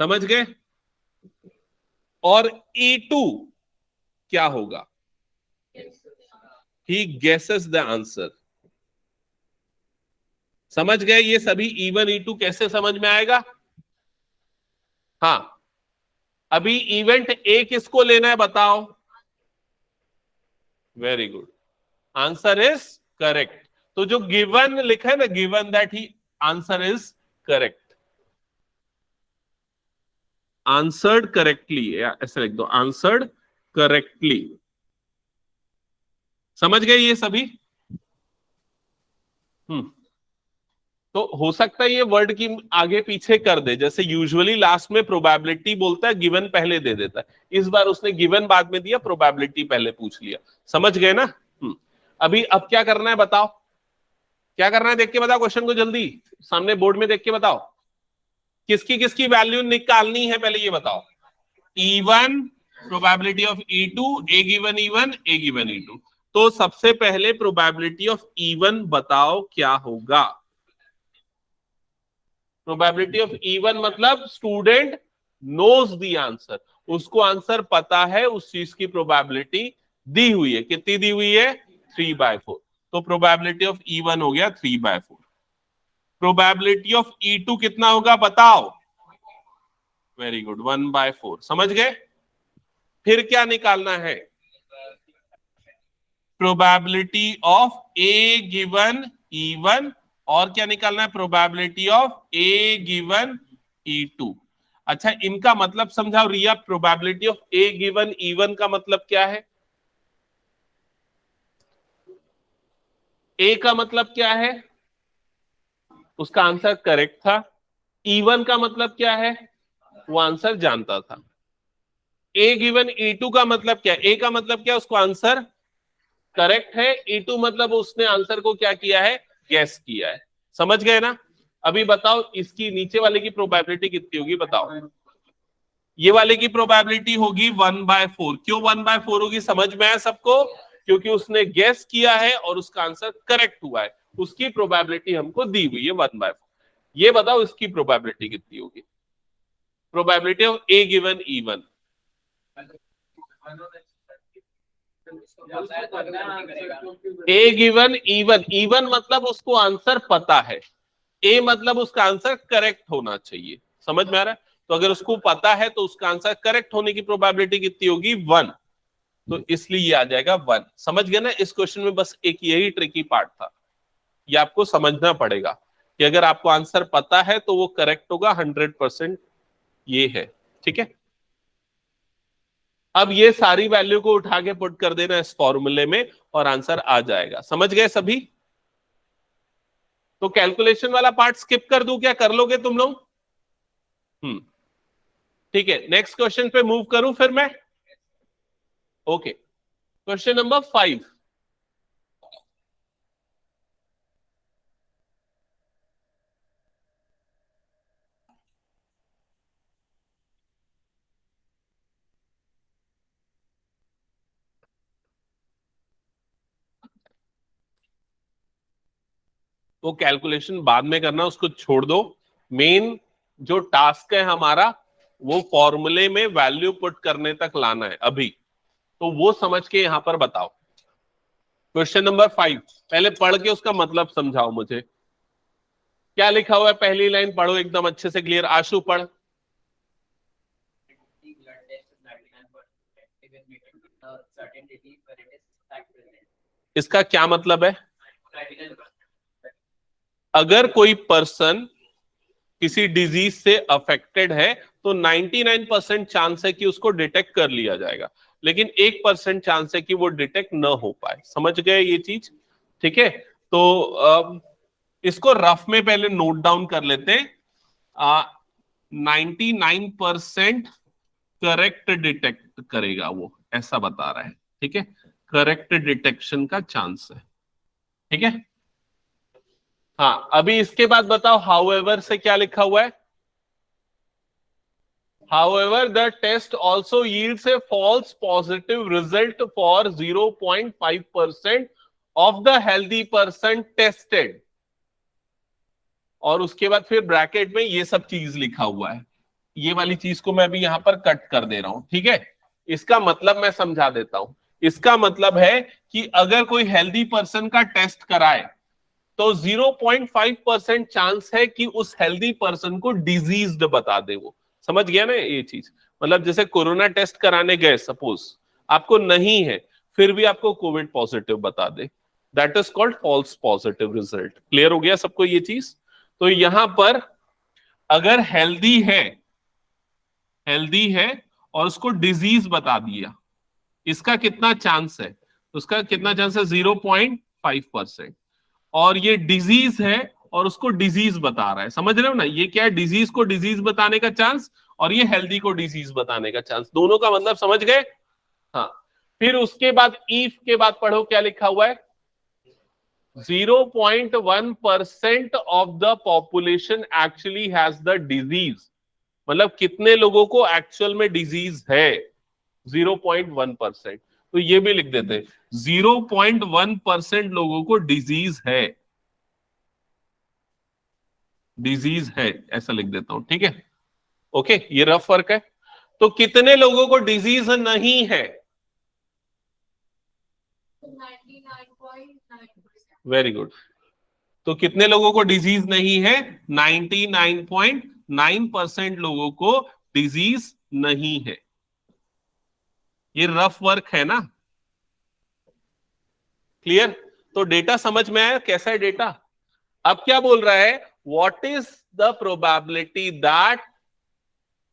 S1: समझ गए? और E2 क्या होगा, ही गेसेस द आंसर। समझ गए? ये सभी E1 E2 कैसे समझ में आएगा। हाँ, अभी इवेंट ए किसको लेना है बताओ। Very good, answer is correct. तो जो गिवन लिखा है ना, given that he answer is correct, answered correctly, ऐसे लिख दो, आंसर्ड करेक्टली। समझ गए ये सभी? तो हो सकता है ये वर्ड की आगे पीछे कर दे, जैसे यूजुअली लास्ट में प्रोबेबिलिटी बोलता है, गिवन पहले दे देता है। इस बार उसने गिवन बाद में दिया, प्रोबेबिलिटी पहले पूछ लिया। समझ गए ना? अभी अब क्या करना है बताओ, क्या करना है, देख के बताओ क्वेश्चन को जल्दी, सामने बोर्ड में देख के बताओ। किसकी किसकी वैल्यू निकालनी है पहले ये बताओ। E1 probability of E2, A given E1, A given E2। तो सबसे पहले प्रोबेबिलिटी ऑफ E1 बताओ क्या होगा। प्रोबेबिलिटी ऑफ E1 मतलब स्टूडेंट नोज द आंसर, उसको आंसर पता है, उस चीज की प्रोबेबिलिटी दी हुई है। कितनी दी हुई है, 3/4। तो प्रोबेबिलिटी ऑफ E1 हो गया 3/4। प्रोबेबिलिटी ऑफ E2 कितना होगा बताओ? Very good, 1/4। समझ गए? फिर क्या निकालना है? Probability of A given E1 और क्या निकालना है? Probability of A given E2। अच्छा, इनका मतलब समझाओ Riya. Probability of A given E1 का मतलब क्या है? ए का मतलब क्या है? उसका आंसर करेक्ट था। E1 का मतलब क्या है? वो आंसर जानता था। ए गिवन E2 का मतलब क्या? ए का मतलब क्या? उसको आंसर करेक्ट है। E2 मतलब उसने आंसर को क्या किया है? गैस किया है। समझ गए ना? अभी बताओ इसकी नीचे वाले की प्रोबेबिलिटी कितनी होगी बताओ? ये वाले की प्रोबेबिलिटी होगी 1/4। क्यों 1/4 होगी? समझ में आया सबको? क्योंकि उसने गेस किया है और उसका आंसर करेक्ट हुआ है। उसकी प्रोबेबिलिटी हमको दी हुई है 1/4। ये बताओ इसकी प्रोबेबिलिटी कितनी होगी? Probability of A given E1। A given E1 मतलब उसको आंसर पता है। ए मतलब उसका आंसर करेक्ट होना चाहिए। समझ में आ रहा है? तो अगर उसको पता है तो उसका आंसर करेक्ट होने की प्रोबेबिलिटी कितनी होगी? 1। तो इसलिए ये आ जाएगा 1। समझ गए ना? इस क्वेश्चन में बस एक यही ट्रिकी पार्ट था। ये आपको समझना पड़ेगा कि अगर आपको आंसर पता है तो वो करेक्ट होगा 100%। ये है, ठीक है। अब ये सारी वैल्यू को उठा के पुट कर देना इस फॉर्मूले में और आंसर आ जाएगा। समझ गए सभी? तो कैलकुलेशन वाला पार्ट स्किप कर दूं क्या? कर लोगे तुम लोग? ठीक है, नेक्स्ट क्वेश्चन पे मूव करूं फिर मैं? Okay, question number 5। वो कैलकुलेशन बाद में करना, उसको छोड़ दो। मेन जो टास्क है हमारा वो फॉर्मूले में वैल्यू पुट करने तक लाना है अभी। तो वो समझ के यहां पर बताओ। क्वेश्चन नंबर 5 पहले पढ़ के उसका मतलब समझाओ मुझे। क्या लिखा हुआ है? पहली लाइन पढ़ो एकदम अच्छे से क्लियर। आशु पढ़। इसका क्या मतलब है? अगर कोई पर्सन किसी डिजीज से अफेक्टेड है तो 99% चांस है कि उसको डिटेक्ट कर लिया जाएगा, लेकिन 1% चांस है कि वो डिटेक्ट न हो पाए। समझ गए ये चीज? ठीक है, तो इसको रफ में पहले नोट डाउन कर लेते हैं। 99% करेक्ट डिटेक्ट करेगा वो, ऐसा बता रहा है। ठीक है, करेक्ट डिटेक्शन का चांस है। ठीक है, हाँ। अभी इसके बाद बताओ हाउएवर से क्या लिखा हुआ है? However, the test also yields a false positive result for 0.5% of the healthy person tested. और उसके बाद फिर ब्रैकेट में ये सब चीज लिखा हुआ है। ये वाली चीज को मैं अभी यहां पर कट कर दे रहा हूं। ठीक है, इसका मतलब मैं समझा देता हूं। इसका मतलब है कि अगर कोई हेल्दी पर्सन का टेस्ट कराए तो 0.5% चांस है कि उस हेल्दी पर्सन को डिजीज्ड बता दे वो। समझ गया ना ये चीज? मतलब जैसे कोरोना टेस्ट कराने गए, सपोज आपको नहीं है फिर भी आपको कोविड पॉजिटिव बता दे, that is called false positive result. Clear हो गया सबको ये चीज? तो यहां पर अगर हेल्दी है और उसको डिजीज बता दिया, इसका कितना चांस है? उसका कितना चांस है? 0.5%। और ये डिजीज है और उसको डिजीज बता रहा है। समझ रहे हो ना? ये क्या है? डिजीज को डिजीज बताने का चांस और ये हेल्दी को डिजीज बताने का चांस, दोनों का मतलब समझ गए? हाँ। फिर उसके बाद इफ के बाद पढ़ो क्या लिखा हुआ है? 0.1% of the population actually has the disease. मतलब कितने लोगों को एक्चुअल में डिजीज है? 0.1%। तो ये भी लिख देते हैं, 0.1% लोगों को डिजीज है। डिजीज है ऐसा लिख देता हूं। ठीक है, ओके, ये रफ वर्क है। तो कितने लोगों को डिजीज नहीं है?
S4: 99.9%.
S1: Very good. तो कितने लोगों को डिजीज नहीं है? 99.9% लोगों को डिजीज नहीं है। ये रफ वर्क है ना? क्लियर? तो डेटा समझ में आया कैसा है डेटा? अब क्या बोल रहा है? What is the probability that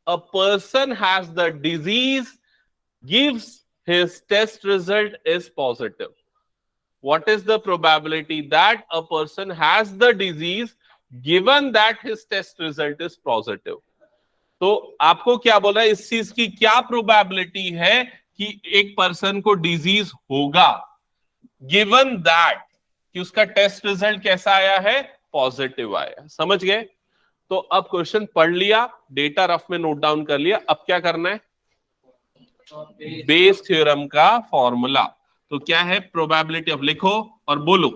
S1: a person has the disease gives his test result is positive. What is the probability that a person has the disease given that his test result is positive? तो आपको क्या बोला है? इस चीज की क्या probability है कि एक पर्सन को डिजीज होगा गिवन दैट कि उसका टेस्ट रिजल्ट कैसा आया है? पॉजिटिव आया। समझ गए? तो अब क्वेश्चन पढ़ लिया, डेटा रफ में नोट डाउन कर लिया, अब क्या करना है? बेस थ्योरम का फॉर्मूला। तो क्या है? प्रोबेबिलिटी ऑफ, लिखो और बोलो,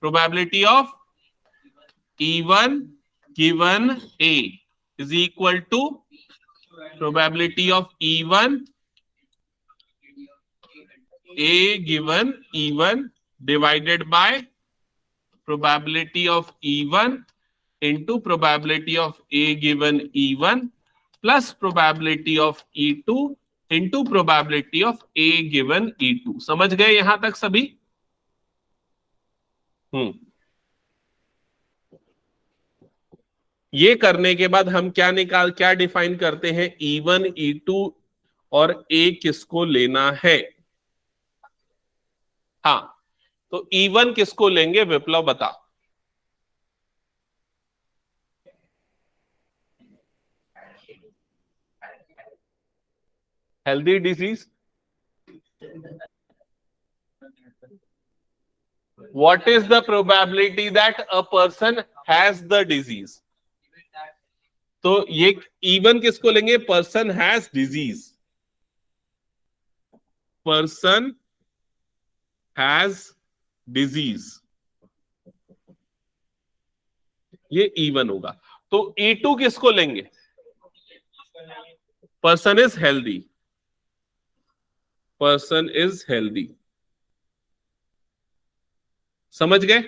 S1: probability of E1 given A is equal to probability of E1 A given E1 divided by probability of E1 into probability of A given E1 plus probability of E2 into probability of A given E2। समझ गए यहां तक सभी? ये करने के बाद हम क्या डिफाइन करते हैं? E1 E2 और A किसको लेना है? हाँ, तो E1 किसको लेंगे? विप्लव बता। Healthy disease. What is the probability that a person has the disease? तो ये E1 किसको लेंगे? Person has disease. Person has disease, ये E1 होगा। तो E2 किसको लेंगे? Person is healthy. Person is healthy. समझ गए?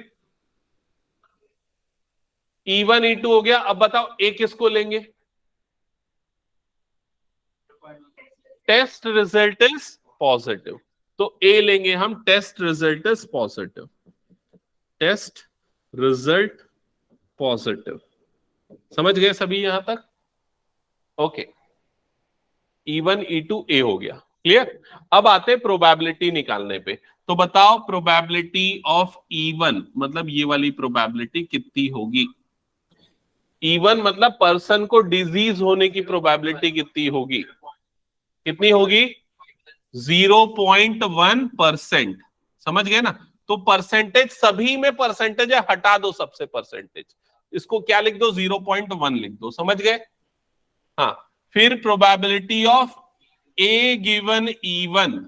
S1: E1 E2 हो गया। अब बताओ A किसको लेंगे? टेस्ट रिजल्ट इज पॉजिटिव, तो A लेंगे हम, test result is positive. Test result positive. समझ गए सभी यहां तक? ओके, E1 E2 A हो गया। क्लियर? अब आते प्रोबेबिलिटी निकालने पे। तो बताओ प्रोबेबिलिटी ऑफ E1 मतलब ये वाली प्रोबेबिलिटी कितनी होगी? E1 मतलब पर्सन को डिजीज होने की प्रोबेबिलिटी कितनी होगी? कितनी होगी? 0.1%। समझ गए ना? तो परसेंटेज, सभी में परसेंटेज है, हटा दो सबसे परसेंटेज, इसको क्या लिख दो? 0.1 लिख दो। समझ गए? हाँ, फिर probability of A given E1।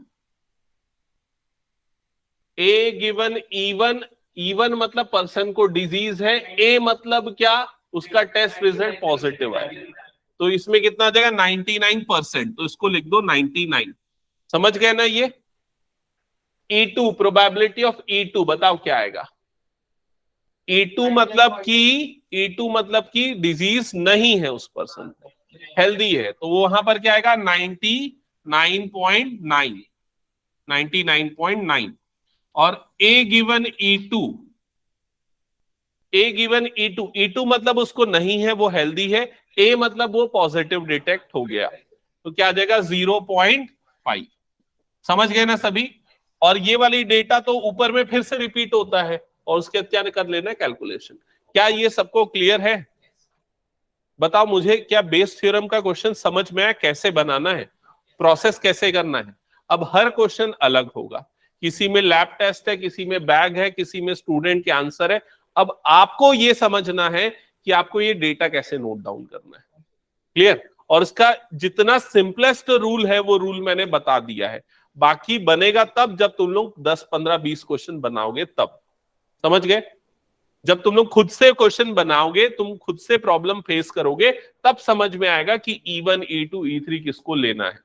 S1: A given E1, E1 मतलब पर्सन को डिजीज है, A मतलब क्या? उसका टेस्ट रिजल्ट पॉजिटिव है। तो इसमें कितना आ जाएगा? 99%, तो इसको लिख दो 99। समझ गए ना? ये E2, प्रोबेबिलिटी ऑफ E2 बताओ क्या आएगा? E2 मतलब कि डिजीज नहीं है उस पर्सन को, हेल्दी है, तो वो वहां पर क्या आएगा? 99.9। 99.9। और A गिवन E2, E2 मतलब उसको नहीं है, वो हेल्दी है, A मतलब वो पॉजिटिव डिटेक्ट हो गया, तो क्या आ जाएगा? 0.5। समझ गए ना सभी? और ये वाली डेटा तो ऊपर में फिर से रिपीट होता है और उसके क्या कर लेना है? कैलकुलेशन। क्या ये सबको क्लियर है? बताओ मुझे, क्या बेस थ्योरम का क्वेश्चन समझ में आया? कैसे बनाना है, प्रोसेस कैसे करना है? अब हर क्वेश्चन अलग होगा, किसी में लैब टेस्ट है, किसी में बैग है, किसी में स्टूडेंट के आंसर है। अब आपको ये समझना है कि आपको ये डेटा कैसे नोट डाउन करना है। क्लियर? और इसका जितना सिंपलेस्ट रूल है वो रूल मैंने बता दिया है, बाकी बनेगा तब जब तुम लोग 10 15 20 क्वेश्चन बनाओगे तब। समझ गए? जब तुम लोग खुद से क्वेश्चन बनाओगे, तुम खुद से प्रॉब्लम फेस करोगे, तब समझ में आएगा कि E1 E2 E3 किसको लेना है।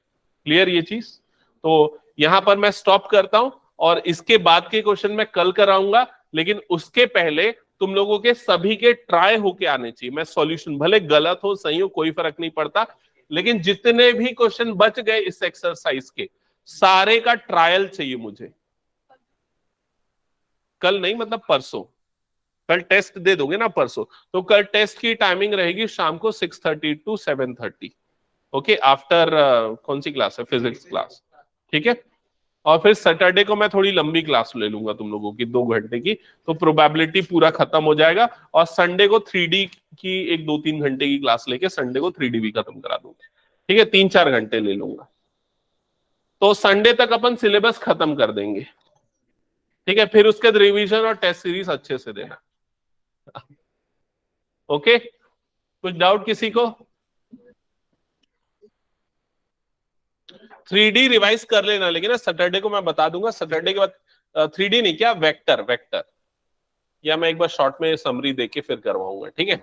S1: क्लियर ये चीज? तो यहां पर मैं स्टॉप करता हूं और इसके बाद के क्वेश्चन मैं कल कराऊंगा। लेकिन उसके पहले तुम लोगों के सभी के ट्राई होके आने चाहिए। मैं सॉल्यूशन भले गलत हो सही हो कोई फर्क नहीं पड़ता, लेकिन जितने भी क्वेश्चन बच गए इस एक्सरसाइज के सारे का ट्रायल चाहिए मुझे। कल नहीं मतलब परसों, कल टेस्ट दे दोगे ना परसों, तो कल टेस्ट की टाइमिंग रहेगी शाम को 6:30 to 7:30। ओके, आफ्टर कौन सी क्लास है? फिजिक्स क्लास, ठीक है। और फिर सैटरडे को मैं थोड़ी लंबी क्लास ले लूंगा तुम लोगों की 2 घंटे की, तो प्रोबेबिलिटी पूरा खत्म हो जाएगा। और संडे को 3D की एक 2-3 घंटे की क्लास लेके संडे को 3D भी खत्म करा दूंगा, ठीक है। 3-4 घंटे ले लूंगा, तो संडे तक अपन सिलेबस खत्म कर देंगे, ठीक है। फिर उसके बाद रिवीजन और टेस्ट सीरीज अच्छे से देना। ओके, कुछ डाउट किसी को? 3D रिवाइज कर लेना, लेकिन ना सैटरडे को मैं बता दूंगा। सैटरडे के बाद 3D नहीं, क्या वेक्टर, वेक्टर, या मैं एक बार शॉर्ट में समरी देके फिर करवाऊंगा, ठीक है।